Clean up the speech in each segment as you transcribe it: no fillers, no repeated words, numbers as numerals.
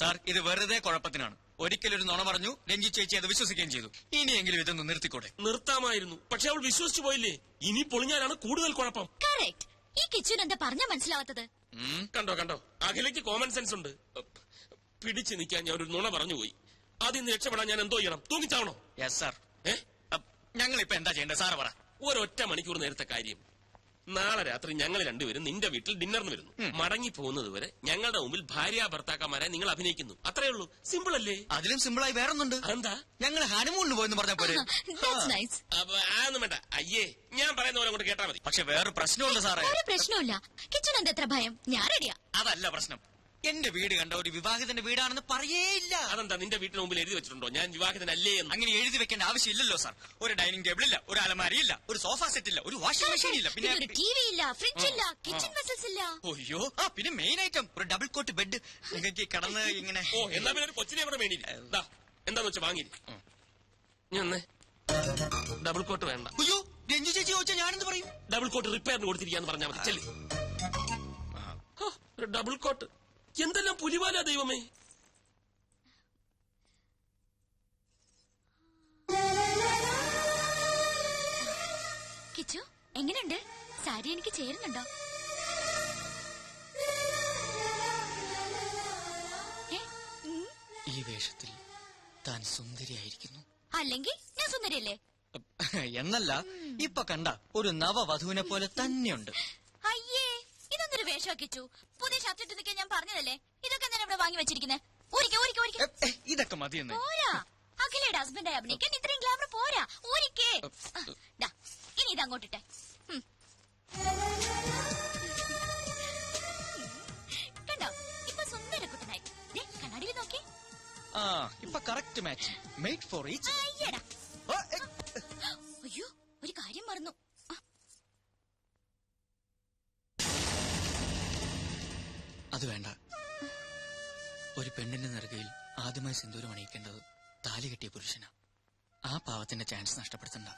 Sir ഇത് വെറുതെ കുഴപ്പത്തിനാണ്. ഒരിക്കലൊരു നുണ പറഞ്ഞു, രഞ്ജി ചേച്ചി അത് വിശ്വസിക്കുകയും ചെയ്തു. ഇനിയെങ്കിലും ഇതൊന്ന് നിർത്തിക്കൂടെ? നിർത്താമായിരുന്നു, പക്ഷെ അവൾ വിശ്വസിച്ചു പോയില്ലേ. ഇനി പൊളിഞ്ഞാലാണ് കൂടുതൽ കുഴപ്പം. ഈ കിച്ചുൻ എന്താ പറഞ്ഞാ മനസ്സിലാവാത്തത്? കണ്ടോ അഖിലയ്ക്ക് കോമൺ സെൻസ് ഉണ്ട്. പിടിച്ചു നിൽക്കാൻ ഞാൻ ഒരു നുണ പറഞ്ഞുപോയി. അതിൽ നിന്ന് രക്ഷപ്പെടാൻ ഞാൻ എന്തോ ചെയ്യണം? തൂങ്ങിച്ചാവണോ? Yes sir. ഞങ്ങൾ ഇപ്പൊ എന്താ ചെയ്യേണ്ടത് സാറ് പറ. ഒരൊറ്റ മണിക്കൂർ നേരത്തെ കാര്യം. നാളെ രാത്രി ഞങ്ങൾ രണ്ടുപേരും നിന്റെ വീട്ടിൽ ഡിന്നറിന് വരുന്നു. മടങ്ങി പോകുന്നത് വരെ ഞങ്ങളുടെ മുമ്പിൽ ഭാര്യ ഭർത്താക്കന്മാരെ നിങ്ങൾ അഭിനയിക്കുന്നു. അത്രേ ഉള്ളൂ. സിമ്പിൾ അല്ലേ? അതിലും സിമ്പിളായി വേറൊന്നുണ്ട്. എന്താ? ഞങ്ങൾ ഹണിമൂണിന് പോയെന്ന് പറഞ്ഞ പോലെ. അതൊന്നും വേണ്ട. അയ്യേ, ഞാൻ പറയുന്ന പോലെ അങ്ങോട്ട് കേട്ടാ മതി. പക്ഷെ വേറൊരു പ്രശ്നമുണ്ട് സാറേ. ഒരു പ്രശ്നമില്ല. കിച്ചൻ എന്താ എത്ര ഭയം? ഞാൻ റെഡിയാ. അതല്ല പ്രശ്നം. എന്റെ വീട് കണ്ട ഒരു വിവാഹിതന്റെ വീടാണെന്ന് പറയേയില്ല. അതെന്താ നിന്റെ വീട്ടിന് മുമ്പിൽ എഴുതി വെച്ചിട്ടുണ്ടോ ഞാൻ വിവാഹിതനല്ലേ എന്ന്? അങ്ങനെ എഴുതി വെക്കേണ്ട ആവശ്യമില്ലല്ലോ സാർ. ഒരു ഡൈനിങ് ടേബിൾ ഇല്ല, ഒരു അലമാരിയില്ല, ഒരു സോഫ സെറ്റ് ഇല്ല, ഒരു വാഷിംഗ് മെഷീൻ ഇല്ല, പിന്നെ ഒരു ടിവി ഇല്ല, ഫ്രിഡ്ജ് ഇല്ല, കിച്ചൺ വെസൽസ് ഇല്ല. അയ്യോ, പിന്നെ മെയിൻ ഐറ്റം ഒരു ഡബിൾ കോട്ട് ബെഡ്. നിങ്ങൾക്ക് കടന്ന് ഇങ്ങനെ. എന്നാ പിന്നെ ഒരു കൊച്ചിനെ കൂടെ വേണ്ടിയില്ല. എന്താന്ന് വെച്ചാ വാങ്ങി. ഞാൻ ഡബിൾ കോട്ട് വേണ്ട. അയ്യോ, രഞ്ജു ചേച്ചി ചോദിച്ചാൽ ഞാനെന്ത് പറയും? ഡബിൾ കോട്ട് റിപ്പയറിന് കൊടുത്തിരിക്കാന്ന് പറഞ്ഞാൽ മതി. ചെല്ലി ഒരു ഡബിൾ കോട്ട്. എന്തെല്ലാം പുലിവാല ദൈവമേ. കിച്ചു എങ്ങനെയുണ്ട്? സാരി എനിക്ക് ചേരുന്നുണ്ടോ? ഈ വേഷത്തിൽ താൻ സുന്ദരിയായിരിക്കുന്നു. അല്ലെങ്കിൽ ഞാൻ സുന്ദരിയല്ലേ? എന്നല്ല, ഇപ്പൊ കണ്ട ഒരു നവവധുവിനെ പോലെ തന്നെയുണ്ട്. അയ്യേ, ഇതൊന്നൊരു വേഷം കിച്ചു. പുതിയ ഷർട്ട് ഇട്ട് നിൽക്കാൻ ഞാൻ പറഞ്ഞതല്ലേ. ഇതൊക്കെ ഞാൻ ഇവിടെ വാങ്ങി വെച്ചിരിക്കുന്നത്. ഇതൊക്കെ മതിയെന്ന്. പോരാ, അഖിലയുടെ ഹസ്ബൻഡായി അഭിനയിക്കാൻ ഇത്രയും ഗ്ലാമർ പോരാ. ഊരിക്കേ. ഇനി ഇത് അങ്ങോട്ടിട്ടെ. കണ്ടോ, ഇപ്പൊ സുന്ദര കുട്ടനായി. കണ്ണാടിയിൽ നോക്കി. ഇപ്പൊ correct match. Made for each. അയ്യോ, ഒരു കാര്യം മറന്നു. അത് വേണ്ട. ഒരു പെണ്ണിന്റെ നെറുകയിൽ ആദ്യമായി സിന്ദൂരം അണിയിക്കേണ്ടത് താലി കെട്ടിയ പുരുഷനാ. ആ പാവത്തിന്റെ ചാൻസ് നഷ്ടപ്പെടുത്തണ്ട.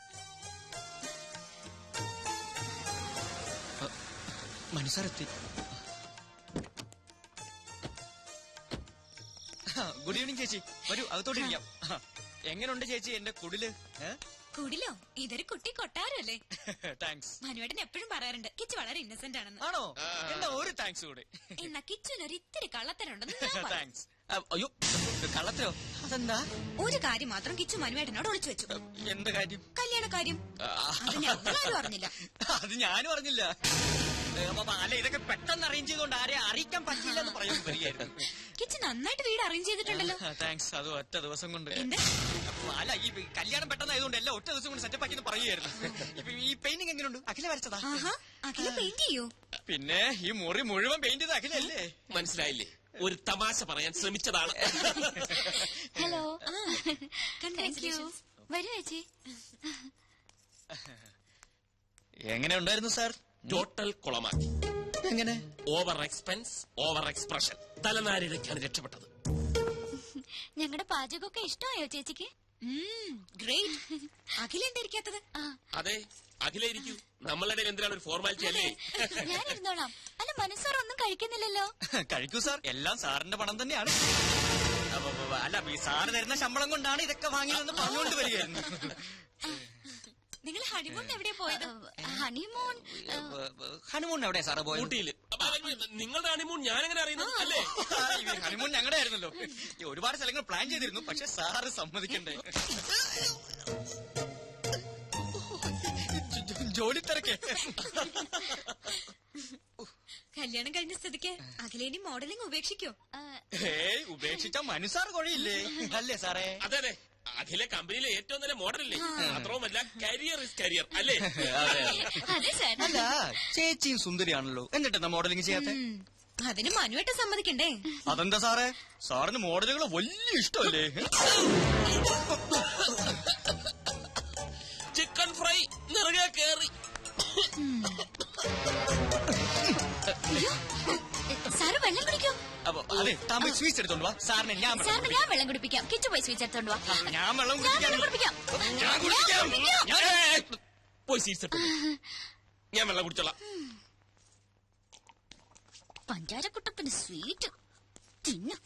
മനസ്സാരെത്തി. ഗുഡ് ഈവനിങ് ചേച്ചി. വരൂ, അകത്തോട്ടിരിക്കാം. എങ്ങനെയുണ്ട് ചേച്ചി എന്റെ കുടില്? കുടിലോ? ഇതൊരു കുട്ടി കൊട്ടാരല്ലേ? താങ്ക്സ്. മനുവേട്ടൻ എപ്പോഴും പറയാറുണ്ട് കിച്ചു വളരെ ഇന്നസെന്റ് ആണെന്ന്. ആണോ? എന്നാ ഒരു താങ്ക്സ് കൂടെ. എന്നാ കിച്ചുനൊരു ഇത്തിരി കള്ളത്തരുണ്ടെന്ന്. താങ്ക്സ്. അയ്യോ, കള്ളത്തരോ? അതെന്താ? ഒരു കാര്യം മാത്രം കിച്ചു മനുവേട്ടനോട് ഒളിച്ചു വെച്ചു. എന്ത് കാര്യം? കല്യാണ കാര്യം. അത് ഞങ്ങളാരും അറിഞ്ഞില്ല. അത് ഞാനും അറിഞ്ഞില്ല. അല്ല, ഇതൊക്കെ പെട്ടെന്ന് അറേഞ്ച് ചെയ്തോണ്ട് ആരെ അറിയിക്കാൻ പറ്റില്ല എന്ന് പറയുന്നത് വരികയായിരുന്നു. കിച്ചു നന്നായിട്ട് വീട് അറേഞ്ച് ചെയ്തിട്ടുണ്ടല്ലോ. താങ്ക്സ്. അത് ഒറ്റ ദിവസം കൊണ്ട്. അല്ല, ഈ കല്യാണം പെട്ടെന്നായതുകൊണ്ട് എല്ലാം ഒറ്റ ദിവസം കൊണ്ട് സെറ്റപ്പ് ആക്കി പറയുകയായിരുന്നു. ഇപ്പൊ ഈ പെയിന്റിംഗ് എങ്ങനെയുണ്ട്? അഖില വരച്ചതാ? അഖില പെയിന്റ് ചെയ്യൂ. പിന്നെ ഈ മുറി മുഴുവൻ പെയിന്റ് ചെയ്ത് അഖിലല്ലേ? മനസ്സിലായില്ലേ? ഒരു തമാശ പറയാൻ ശ്രമിച്ചതാണ്. ഹലോ, വരൂ ചേച്ചി. എങ്ങനെ ഉണ്ടായിരുന്നു സാർ? ടോട്ടൽ കുളമാക്കി. എങ്ങനെ? Over expense, over expression. തലനാരിഴയ്ക്കാണ് രക്ഷപ്പെട്ടത്. ഞങ്ങളുടെ പാചകമൊക്കെ ഇഷ്ടമായോ ചേച്ചിക്ക്? ഗ്രേറ്റ്. അഖില എന്തായിരിക്കാത്തത്? അതെ, അഖില ഇരിക്കൂ. നമ്മളുടെ എന്തിനാണ് ഒരു ഫോർമാലിറ്റി അല്ലേ? ഞാൻ ഇരുന്നോളാം. അല്ല, മനസ്സാർ ഒന്നും കഴിക്കുന്നില്ലല്ലോ. കഴിക്കൂ സാർ, എല്ലാം സാറിന്റെ പണം തന്നെയാണ്. അല്ല, സാറ് തരുന്ന ശമ്പളം കൊണ്ടാണ് ഇതൊക്കെ വാങ്ങിയതെന്ന് പറഞ്ഞുകൊണ്ട് വരികയായിരുന്നു. നിങ്ങൾ ഹണിമൂൺ എവിടെ പോയത്? ഹണിമൂൺ എവിടെയാ സാറ് പോയത്? ഊട്ടിയില്. നിങ്ങളുടെ ഹണിമൂൺ ഞാനെങ്ങനെ അറിയുന്നത്? അല്ലേ, ഹണിമൂൺ ഞങ്ങളുടെ ആയിരുന്നല്ലോ. ഒരുപാട് സ്ഥലങ്ങൾ പ്ലാൻ ചെയ്തിരുന്നു, പക്ഷെ സാറ് സമ്മതിക്കണ്ടേ. ജോലി തിരക്കേ. കല്യാണം കഴിഞ്ഞ സ്ഥിതിക്ക് അഖിലേനി മോഡലിംഗ് ഉപേക്ഷിക്കോ? ഉപേക്ഷിച്ച മനുസാർ കൊഴയില്ലേ? അല്ലേ സാറേ? അതെ അതെ, അഖില കമ്പനിയിലെ ഏറ്റവും നല്ല മോഡലല്ലേ? മാത്രവുമല്ല, കരിയർ ഇസ് കരിയർ അല്ലേ? അല്ല, ചേച്ചിയും സുന്ദരിയാണല്ലോ, എന്നിട്ടെന്താ മോഡലിംഗ് ചെയ്യാത്ത? അതിന് മനുവായിട്ട് സമ്മതിക്കണ്ടേ? അതെന്താ സാറേ, സാറിന് മോഡലുകൾ വലിയ ഇഷ്ടമല്ലേ? ചിക്കൻ ഫ്രൈ നിറകെ കേറി. സാറ് വെള്ളം കുടിക്കോ? അതെ, തമിഴ് സ്വീറ്റ്സ് എടുത്തോണ്ട് വാ. സാറിന് ഞാൻ വെള്ളം കുടിപ്പിക്കാം. കിച്ചു പോയി സ്വീറ്റ്സ് എടുത്തോണ്ട് വാ. ഞാൻ വെള്ളം കുടിപ്പിക്കാം. പോയി സ്വീറ്റ്സ് എടുത്തു. ഞാൻ വെള്ളം കുടിച്ചോളാം. പഞ്ചാരക്കുട്ടപ്പന് സ്വീറ്റ് തിന്നു.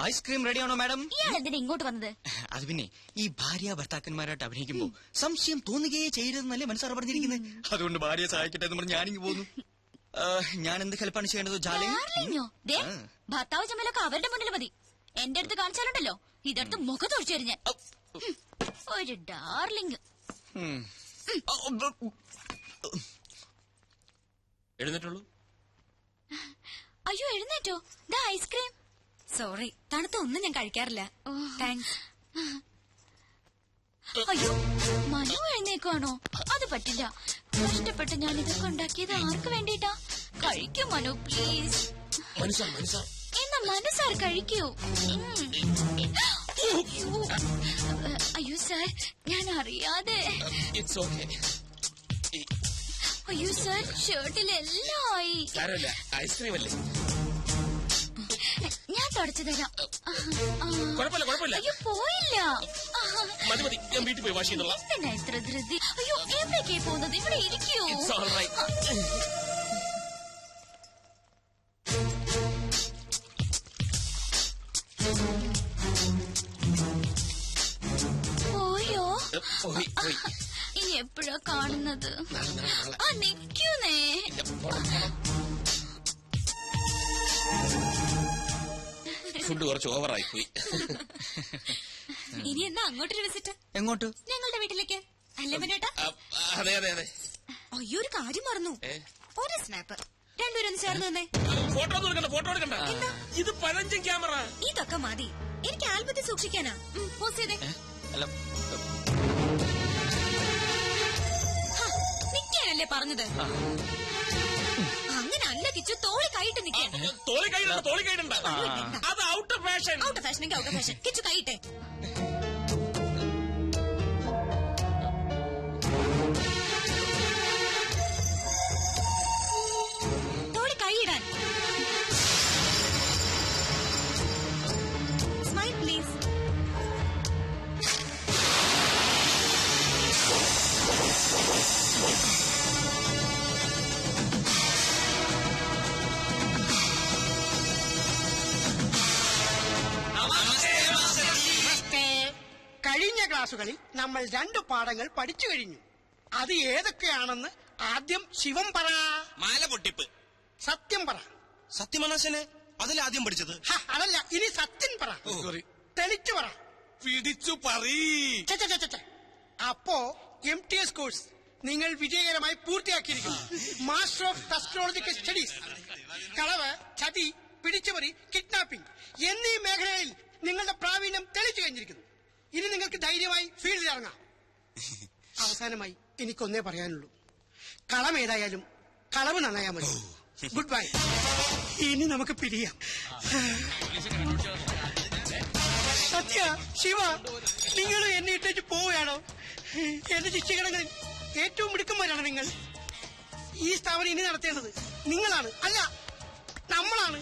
ഐസ്ക്രീം റെഡിയാണോ മാഡം? ഇയാൾ എന്തിനാ ഇങ്ങോട്ട് വന്നത്? അത് പിന്നെ ഈ ഭാര്യ ഭർത്താക്കന്മാരായിട്ട് അഭിനയിക്കുമ്പോ സംശയം തോന്നുകയേ ചെയ്യരുതെന്നല്ലേ മനസ്സാറ് പറഞ്ഞിരിക്കുന്നത്. അതുകൊണ്ട് ഭാര്യയെ സഹായിക്കട്ടെ എന്ന് പറഞ്ഞ് ഞാനിങ്ങ് പോന്നു. ഞാൻ എന്ത് ഹെൽപ്പാണ് ചെയ്യേണ്ടത്? ഡാർലിങ്ങോ? ദേ, ഭർത്താവ് ചമ്മലൊക്കെ അവരുടെ മുന്നിൽ മതി. എന്റെ അടുത്ത് കാണിച്ചാലുണ്ടല്ലോ ഇതെടുത്ത് മുഖത്തൊഴിച്ചു തരും ഞാൻ. ഒരു ഡാർലിങ്. എഴുന്നേറ്റുള്ളൂ. അയ്യോ എഴുന്നേറ്റോ? ദാ ഐസ്ക്രീം. സോറി, തണുത്ത ഒന്നും ഞാൻ കഴിക്കാറില്ല. താങ്ക്സ്. അയ്യോ മനു എഴുന്നേക്കുവാണോ? അത് പറ്റില്ല. കഷ്ടപ്പെട്ട് ഞാൻ ഇതൊക്കെ ഉണ്ടാക്കിയത് ആർക്ക് വേണ്ടിട്ടാ? കഴിക്കൂ മനു പ്ലീസ്. എന്നാ മനസ്സാർ കഴിക്കൂ. അയ്യോ സാർ, ഞാൻ അറിയാതെ. അയ്യോ സാർ, ഷർട്ടിലെല്ലാം ആയി. ഐസ്ക്രീം അല്ലേ? ഞാൻ തുടച്ചു തരാം. കുഴപ്പമില്ല. അയ്യോ പോയില്ല. മതി, ഞാൻ വീട്ടിൽ പോയി വാഷ് ചെയ്യുന്നുള്ള. എന്തിനാ ഇത്ര ധൃതി? അയ്യോ എവിടേക്കേ പോകുന്നത്? ഇവിടെ ഇരിക്കൂ. പോയോ? ഇനി എപ്പോഴാ കാണുന്നത്? നിക്കൂന്നേ. ഫുഡ് കുറച്ച് ഓവറായി പോയി. ഇനി എന്നാ അങ്ങോട്ടൊരു വിസിറ്റ്? എങ്ങോട്ട്? ഞങ്ങളുടെ വീട്ടിലേക്ക്. അല്ലേ മനേട്ടാ? അതെ. അയ്യോ, ഒരു കാര്യം മറന്നു. ഒരു സ്നാപ്പ്. രണ്ടുപേരും ചേർന്ന് തന്നെ. ഫോട്ടോ എടുക്കണ്ട. ഇത് പഴഞ്ചൻ ക്യാമറ. ഇതൊക്കെ മതി. എനിക്ക് ആൽബത്തിൽ സൂക്ഷിക്കാനാ. പോസ്റ്റ് ചെയ്തേ. നിക്കാനല്ലേ പറഞ്ഞത്? അങ്ങനെ അല്ല കിച്ചു, തോളി കൈയിട്ട് നിൽക്കാൻ. തോളി കൈയിടണ്ട. അത് out of fashion. Out fashion out fashion. Kichu കൈയിട്ടെ. തോളി കൈയിടാൻ. Smile please. കഴിഞ്ഞ ക്ലാസുകളിൽ നമ്മൾ 2 പാഠങ്ങൾ പഠിച്ചു കഴിഞ്ഞു. അത് ഏതൊക്കെയാണെന്ന് ആദ്യം ശിവം പറ. മാല പൊട്ടിപ്പ്. സത്യം പറ. സത്യമനാശനെ അതിലാദ്യം പഠിച്ചത്. അതല്ല, ഇനി സത്യം പറ. തെളിച്ചു പറ. പിടിച്ചു പറീ. അപ്പോ MTS കോഴ്സ് നിങ്ങൾ വിജയകരമായി പൂർത്തിയാക്കിയിരിക്കുന്നു. Master of astrological studies. കളവ്, ചതി, പിടിച്ചുപറി, കിഡ്നാപ്പിംഗ് എന്നീ മേഖലയിൽ നിങ്ങളുടെ പ്രാവീണ്യം തെളിച്ചു കഴിഞ്ഞിരിക്കുന്നു. ഇനി നിങ്ങൾക്ക് ധൈര്യമായി ഫീൽഡിൽ ഇറങ്ങാം. അവസാനമായി എനിക്കൊന്നേ പറയാനുള്ളൂ. കളമേതായാലും കളവ് നന്നായാൽ മതി. Good bye. ഇനി നമുക്ക് പിരിയാം. സത്യ, ശിവ, നിങ്ങൾ എന്നെ ഇട്ടേച്ച് പോവുകയാണോ? എന്റെ ശിക്ഷകടങ്ങളിൽ ഏറ്റവും മിടുക്കന്മാരാണ് നിങ്ങൾ. ഈ സ്ഥാപനം ഇനി നടത്തേണ്ടത് നിങ്ങളാണ്, അല്ല നമ്മളാണ്.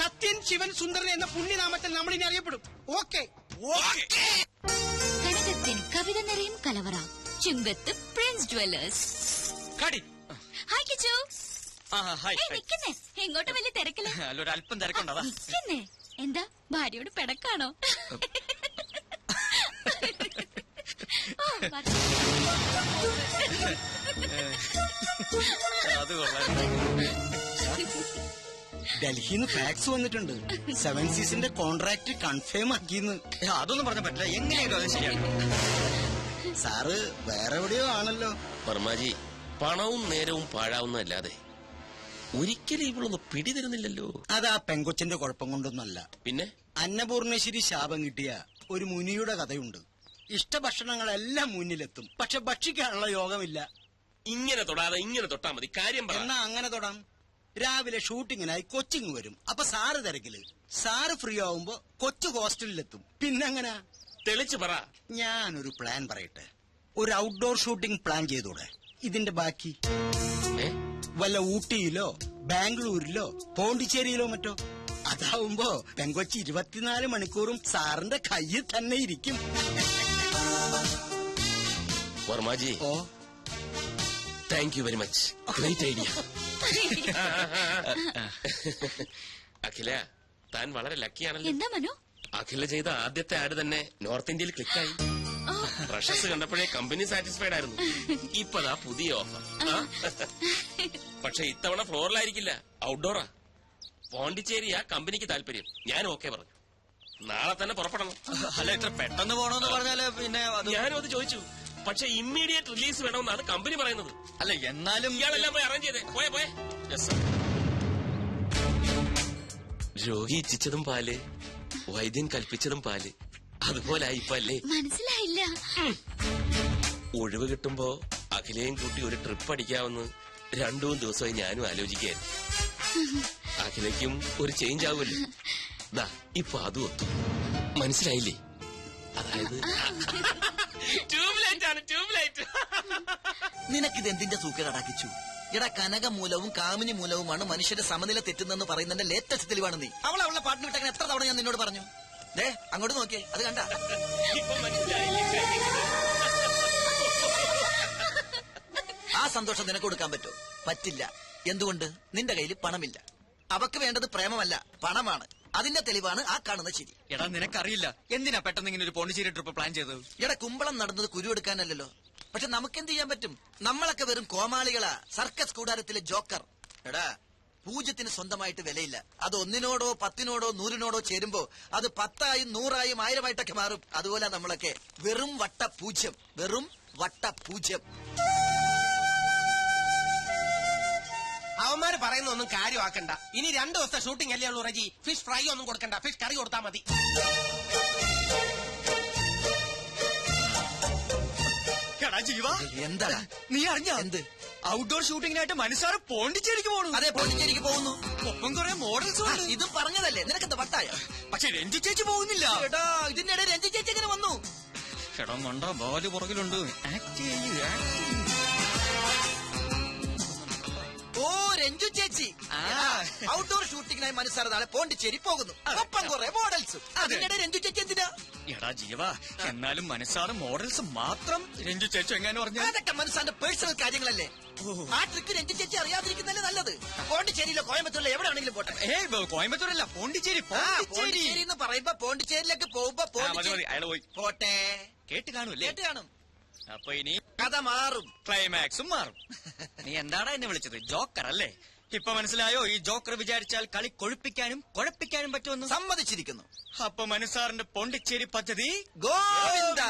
സത്യൻ, ശിവൻ, സുന്ദരൻ എന്ന പുണ്യനാമത്തിൽ നമ്മൾ ഇനി അറിയപ്പെടും. ഓക്കെ. കനകത്തിന് കവിത നിറയും കലവറ. ചുങ്കത്ത് പ്രിൻസ് ജ്വല്ലേഴ്സ്. ഹായ് കിച്ചു. നിക്കുന്നേ, എങ്ങോട്ട് വലിയ തിരക്കില്ല. അല്പം തിരക്കുണ്ടോ? നിക്കുന്നേ. എന്താ ഭാര്യയോട് പിടക്കാണോ? ഡൽഹിന്ന് ഫാക്സ് വന്നിട്ടുണ്ട്. 7 സീസിന്റെ കോൺട്രാക്ട് കൺഫേം ആക്കിന്ന്. അതൊന്നും പറഞ്ഞ പറ്റില്ല. എങ്ങനെയാലും അത് ശരിയാണ്. സാറ് വേറെ എവിടെയോ ആണല്ലോ. വർമാജി, പണവും നേരവും പാഴാവുന്നതല്ലാതെ ഒരിക്കലും ഇവളൊന്ന് പിടിതരുന്നില്ലല്ലോ. അത് ആ പെങ്കൊച്ചിന്റെ കുഴപ്പം കൊണ്ടൊന്നല്ല. പിന്നെ അന്നപൂർണേശ്വരി ശാപം കിട്ടിയ ഒരു മുനിയുടെ കഥയുണ്ട്. ഇഷ്ടഭക്ഷണങ്ങളെല്ലാം മുന്നിലെത്തും, പക്ഷെ ഭക്ഷിക്കാനുള്ള യോഗമില്ല. ഇങ്ങനെ തൊടാതെ ഇങ്ങനെ തൊട്ടാ മതി. കാര്യം എന്നാ അങ്ങനെ തൊടാം. രാവിലെ ഷൂട്ടിങ്ങിനായി കൊച്ചിങ് വരും. അപ്പൊ സാറ് തിരക്കില്. സാറ് ഫ്രീ ആവുമ്പോ കൊച്ചു ഹോസ്റ്റലിലെത്തും. പിന്നെങ്ങനെ? തെളിച്ചു പറ. ഞാനൊരു പ്ലാൻ പറയട്ടെ. ഒരു ഔട്ട്ഡോർ ഷൂട്ടിംഗ് പ്ലാൻ ചെയ്തൂടെ? ഇതിന്റെ ബാക്കി വല്ല ഊട്ടിയിലോ ബാംഗ്ലൂരിലോ പോണ്ടിച്ചേരിയിലോ മറ്റോ. അതാവുമ്പോ പെങ്കൊച്ചി 24 മണിക്കൂറും സാറിന്റെ കയ്യിൽ തന്നെ ഇരിക്കും. വർമാജി, ഓ, thank you very much. Great idea. Akhila, താൻ വളരെ ലക്കിയാണല്ലോ. എന്താ മനു? അഖില ചെയ്ത ആദ്യത്തെ ആഡ് തന്നെ നോർത്ത് ഇന്ത്യയിൽ ക്ലിക്കായി. പ്രഷസ് കണ്ടപ്പോഴേ കമ്പനി സാറ്റിസ്ഫൈഡ് ആയിരുന്നു. ഇപ്പതാ പുതിയ ഓഫർ. പക്ഷെ ഇത്തവണ ഫ്ലോറിലായിരിക്കില്ല, ഔട്ട്ഡോറാ. പോണ്ടിച്ചേരിയാ കമ്പനിക്ക് താല്പര്യം. ഞാൻ ഓക്കെ പറഞ്ഞു. നാളെ തന്നെ പുറപ്പെടണം. അല്ല, ഇത്ര പെട്ടെന്ന് പോണോന്ന് പറഞ്ഞാല് പിന്നെ ഞാനും അത് ചോദിച്ചു. പക്ഷെ ഇമ്മീഡിയറ്റ് റിലീസ് വേണമെന്നാണ് കമ്പനി പറയുന്നത്. അല്ല, എന്നാലും ഇയാളെല്ലാം പോയി അറേഞ്ച് ചെയ്തേ. പോയെ പോയെ. Yes sir. രോഗി ഇച്ഛിച്ചതും പാല്, വൈദ്യൻ കൽപ്പിച്ചതും പാല്. അതുപോലായി ഇപ്പൊ അല്ലേ? മനസ്സിലായില്ല. ഒഴിവ് കിട്ടുമ്പോ അഖിലയും കൂട്ടി ഒരു ട്രിപ്പ് അടിക്കാമെന്ന് 2-3 ദിവസമായി ഞാനും ആലോചിക്കായിരുന്നു. അഖിലയ്ക്കും ഒരു ചേഞ്ച് ആവുമല്ലോ. ദാ ഇപ്പൊ അതും ഒത്തു. മനസ്സിലായില്ലേ? അതായത് ട്യൂബ്ലൈറ്റ് ആണ്, ട്യൂബ്ലൈറ്റ്. നിനക്കിത് എന്തിന്റെ സൂക്കേടാക്കിച്ചു? എടാ, കനകമൂലവും കാമിനി മൂലവുമാണ് മനുഷ്യന്റെ സമനില തെറ്റുന്നെന്ന് പറയുന്നതിന്റെ ലേറ്റസ്റ്റ് തെളിവാണ് നീ. അവളെ പാട്ടിന് വിട്ടങ്ങനെ എത്ര തവണ ഞാൻ നിന്നോട് പറഞ്ഞു. ദേ അങ്ങോട്ട് നോക്കിയേ, അത് കണ്ട. ഇപ്പൊ മനസ്സിലായില്ലേ? ആ സന്തോഷം നിനക്ക് കൊടുക്കാൻ പറ്റുമോ? പറ്റില്ല. എന്തുകൊണ്ട്? നിന്റെ കയ്യിൽ പണമില്ല. അവക്ക് വേണ്ടത് പ്രേമമല്ല, പണമാണ്. അതിന്റെ തെളിവാണ് ആ കാണുന്ന ചിരി. എടാ, നിനക്കറിയില്ല എന്തിനാ പെട്ടെന്ന് ഇങ്ങനെ ഒരു പോണ്ടിച്ചേരി ട്രിപ്പ് പ്ലാൻ ചെയ്തത്? എടാ, കുമ്പളം നടന്നത് കുരുവെടുക്കാനല്ലോ. പക്ഷെ നമുക്കെന്ത് ചെയ്യാൻ പറ്റും? നമ്മളൊക്കെ വെറും കോമാളികളാ, സർക്കസ് കൂടാരത്തിലെ ജോക്കർ. എടാ, പൂജ്യത്തിന് സ്വന്തമായിട്ട് വിലയില്ല. അത് 1-നോടോ 10-നോടോ 100-നോടോ ചേരുമ്പോ അത് 10ആയും 100ആയും 1000ആയിട്ടൊക്കെ മാറും. അതുപോലെ നമ്മളൊക്കെ വെറും വട്ട പൂജ്യം, വെറും വട്ട പൂജ്യം. അവന്മാര് പറയുന്നൊന്നും കാര്യമാക്കണ്ട. ഇനി 2 ദിവസത്തെ ഷൂട്ടിംഗ് അല്ലേ ഉള്ളൂ റജി. ഫിഷ് ഫ്രൈ ഒന്നും കൊടുക്കണ്ട, ഫിഷ് കറി കൊടുത്താൽ മതി. എടാ ജീവ, എന്താ നീ അറിഞ്ഞ എന്ത്? ഔട്ട്ഡോർ ഷൂട്ടിങ്ങിനായിട്ട് മനസ്സാറ് പോണ്ടിച്ചേരിക്ക് പോണു. അതെ, പോണ്ടിച്ചേരിക്ക് പോകുന്നു. ഒപ്പം കുറെ മോഡൽസ് ഉണ്ട്. ഇതും പറഞ്ഞതല്ലേ, നിനക്കെന്താ വട്ടായ? പക്ഷെ രഞ്ജു ചേച്ചി പോകുന്നില്ല. എടാ, ഇതിന്റെ ഇടയിൽ രഞ്ജി ചേച്ചി എങ്ങനെ വന്നു? എടാ മണ്ട, ബാല് പുറകിലുണ്ട്. ആക്ട് ചെയ്യ്. ഓ, രഞ്ജു ചേച്ചി. ആ. ഔട്ട്ഡോർ ഷൂട്ടിങ്ങിനായി മനസ്സാറ് നാളെ പോണ്ടിച്ചേരി പോകുന്നു. ഒപ്പം കുറെ മോഡൽസും. അതിനിടെ രഞ്ജു ചേച്ചി എന്തിനാ? എടാ ജീവ, എന്നാലും മനസ്സാറ് മോഡൽസ് മാത്രം രഞ്ജു ചേച്ചി എങ്ങനെ പറഞ്ഞു? അതൊക്കെ മനസ്സാന്റെ പേഴ്സണൽ കാര്യങ്ങളല്ലേ. ആ ട്രിക്ക് രഞ്ജു ചേച്ചി അറിയാതിരിക്കുന്നല്ലേ നല്ലത്. പോണ്ടിച്ചേരിയിലോ കോയമ്പത്തൂരിലോ എവിടെ ആണെങ്കിലും പോട്ടെ. കോയമ്പത്തൂരല്ല, പോണ്ടിച്ചേരി. പോണ്ടിച്ചേരി എന്ന് പറയുമ്പോ പോണ്ടിച്ചേരിയിലേക്ക് പോകുമ്പോ അയാള് പോയി. പോട്ടെ. കേട്ട് കാണൂല്ലേ? കേട്ട് കാണും. അപ്പൊ ഇനി കഥ മാറും, ക്ലൈമാക്സും മാറും. നീ എന്താടാ എന്നെ വിളിച്ചത്? ജോക്കർ അല്ലേ? ഇപ്പൊ മനസ്സിലായോ ഈ ജോക്കർ വിചാരിച്ചാൽ കളി കൊഴുപ്പിക്കാനും കുഴപ്പിക്കാനും പറ്റുമെന്ന്? സമ്മതിച്ചിരിക്കുന്നു. അപ്പൊ മനസ്സാറിന്റെ പോണ്ടിച്ചേരി പദ്ധതി ഗോവിന്ദ.